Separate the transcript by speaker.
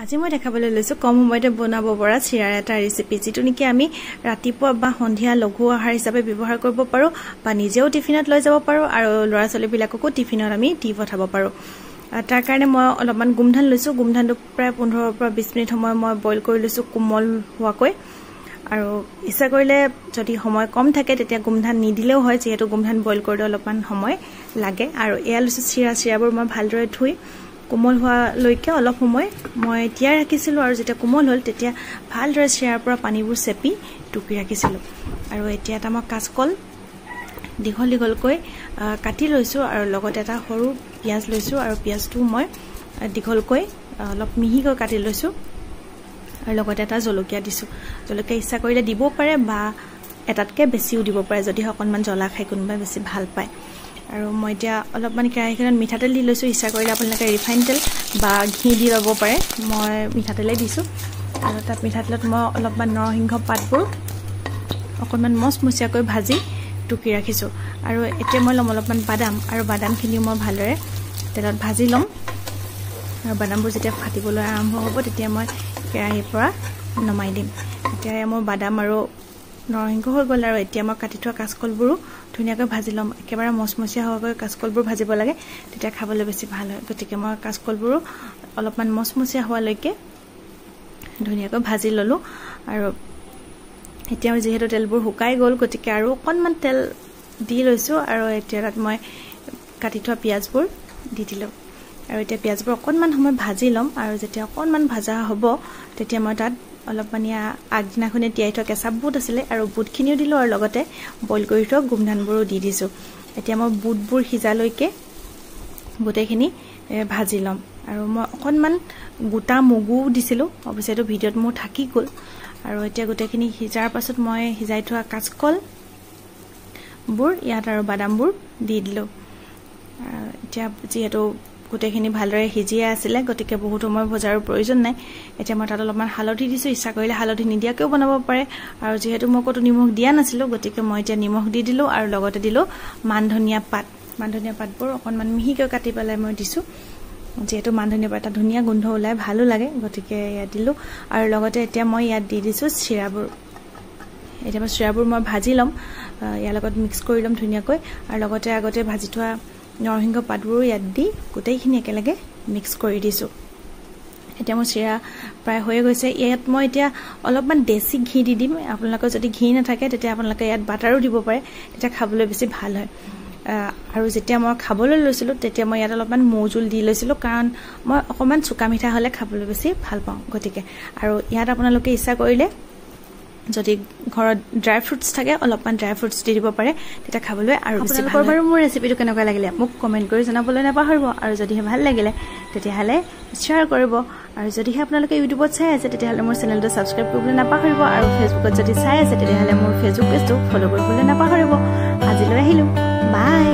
Speaker 1: আজি মই দেখাবলৈ লৈছো কম সময়তে বনাব পৰা চিৰাৰ এটা ৰেচিপি যেটো নেকি আমি ৰাতিপুৱা বা সন্ধিয়া লঘু আহাৰ হিচাপে ব্যৱহাৰ কৰিব পাৰো বা নিজেও টিফিনত লৈ যাব পাৰো আৰু লৰা ছোৱালী বিলাককো টিফিনত আমি দি পঠাব পাৰো তাৰ কাৰণে মই অলপমান গুমধান লৈছো গুমধানটো প্ৰায় 15 পৰা 20 মিনিট সময় মই বইল কৰি লৈছো কোমল হোৱাকৈ আৰু ইচ্ছা কৰিলে যদি সময় কম থাকে তেতিয়া গুমধান নিদিলেও হয় যেহেতু গুমধান বইল কৰিলে অলপমান সময় লাগে আৰু এয়া লৈছো চিৰাবোৰ মই ভালদৰে ধুই কোমল হোৱা লৈকে অলপ সময় মই তিয়াই ৰাখিছিলো আৰু যেতিয়া কোমল হল তেতিয়া ভালদৰে চিৰাৰ পৰা পানীবোৰ চেপি টুকি ৰাখিছিলো আৰু এতিয়া এটা মই কাচকল দীঘলকৈ কাটি লৈছো আৰু লগতে এটা সৰু পিয়াজ লৈছো আৰু পিয়াজটো মই দীঘলকৈ অলপ মিহিকৈ কাটি লৈছো আৰু লগতে এটা জলকীয়া দিছো জলকীয়া ইচ্ছা কৰিলে দিব পাৰে বা এটাতকে বেছিও দিব পাৰে যদি অকনমান জ্বলা খাই কোনোবাই বেছি ভাল পায় আৰু মই এতিয়া অলপমান কেৰাহীখনত মিঠাতেল দি লৈছো ইচ্ছা কৰিলে আপোনালোকে ৰিফাইন তেল বা ঘি দি ল'ব পাৰে মই মিঠাতেলে দিছো আৰু তাত মিঠাতেলত মই অলপমান নৰসিংহ পাতবোৰ অকনমান মচমচিয়াকৈ ভাজি টুকি ৰাখিছো আৰু এতিয়া মই অলপমান বাদাম আৰু বাদামখিনি মই ভালদৰে তেলত ভাজি লম আৰু বাদামবোৰ যেতিয়া ফাটিবলৈ আৰম্ভ হ'ব তেতিয়া মই কেৰাহীৰ পৰা নমাই দিম এতিয়া মই বাদাম আৰু নৰসিংহ হৈ গ'ল আৰু এতিয়া মই কাটি থোৱা কাচকলবোৰো ধুনীয়াকৈ ভাজি লম একেবাৰে মচমচিয়া হোৱাকৈ কাচকলবোৰ ভাজিব লাগে তেতিয়া খাবলৈ বেছি ভাল হয় গতিকে মই কাচকলবোৰো অলপমান মচমচিয়া হোৱালৈকে ধুনীয়াকৈ ভাজি ললো আৰু এতিয়া যেহেতু তেলবোৰ শুকাই গ'ল গতিকে আৰু অকনমান তেল দি লৈছো আৰু এতিয়া তাত মই কাটি থোৱা পিয়াজবোৰ দি দিলো আৰু এতিয়া পিয়াজবোৰ অকনমান সময় ভাজি লম আৰু যেতিয়া অকনমান ভাজা হ'ব তেতিয়া মই তাত অলপমানিয়া আগদিনাখনে তিয়াই থোৱা কেঁচা বুট আছিলে আৰু বুটখিনিও দিলো আৰু লগতে বইল কৰি থোৱা গুমধানবোৰো দি দিছো এতিয়া মই বুটবোৰ সিজালৈকে গোটেইখিনি ভাজি লম আৰু মই অকনমান গোটা মগু দিছিলো অৱশ্যে এইটো ভিডিঅ'ত মোৰ থাকি গ'ল আৰু এতিয়া গোটেইখিনি সিজাৰ পাছত মই সিজাই থোৱা কাচকল বোৰ ইয়াত আৰু বাদামবোৰ দি দিলো এতিয়া যেহেতু গোটেইখিনি ভালদৰে সিজিয়া আছিলে গতিকে বহুত সময় ভজাৰ প্ৰয়োজন নাই এতিয়া মই তাত অলপমান হালধি দিছো ইচ্ছা কৰিলে হালধি নিদিয়াকেও বনাব পাৰে আৰু যেহেতু মই কতো নিমখ দিয়া নাছিলো গতিকে মই এতিয়া নিমখ দি দিলো আৰু লগতে দিলো মানধনিয়া পাতবোৰ অকনমান মিহিকৈ কাটি পেলাই মই দিছো যেহেতু মানধনিয়া পাত এটা ধুনীয়া গোন্ধ ওলাই ভালো লাগে গতিকে ইয়াত দিলো আৰু লগতে এতিয়া মই ইয়াত দি দিছো চিৰাবোৰ এতিয়া মই চিৰাবোৰ মই ভাজি লম ইয়াৰ লগত মিক্স কৰি লম ধুনীয়াকৈ আৰু লগতে আগতে ভাজি থোৱা নৰসিংহ পাতবোৰ ইয়াত দি গোটেইখিনি একেলগে মিক্স কৰি দিছো এতিয়া মোৰ চিৰা প্ৰায় হৈ গৈছে ইয়াত মই এতিয়া অলপমান দেশী ঘি দি দিম আপোনালোকৰ যদি ঘি নাথাকে তেতিয়া আপোনালোকে ইয়াত বাটাৰো দিব পাৰে তেতিয়া খাবলৈ বেছি ভাল হয় আৰু যেতিয়া মই খাবলৈ লৈছিলো তেতিয়া মই ইয়াত অলপমান মৌজুল দি লৈছিলো কাৰণ মই অকমান চুকা মিঠা হলে খাবলৈ বেছি ভাল পাওঁ গতিকে আৰু ইয়াত আপোনালোকে ইচ্ছা কৰিলে যদি ঘৰত ড্ৰাই ফ্ৰুটছ থাকে অলপমান ড্ৰাই ফ্ৰুটছ দি দিব পাৰে তেতিয়া খাবলৈ আৰু বেছি ভাল হয় মোৰ ৰেচিপিটো কেনেকুৱা লাগিলে মোক কমেন্ট কৰি জনাবলৈ নাপাহৰিব আৰু যদি ভাল লাগিলে তেতিয়াহলে শ্বেয়াৰ কৰিব আৰু যদি আপোনালোকে ইউটিউবত চাই আছে তেতিয়াহলে মোৰ চেনেলটো সাবস্ক্ৰাইব কৰিবলৈ নাপাহৰিব আৰু ফেচবুকত যদি চাই আছে তেতিয়াহলে মোৰ ফেচবুক পেজটো ফলো কৰিবলৈ নাপাহৰিব আজিলৈ আহিলো বাই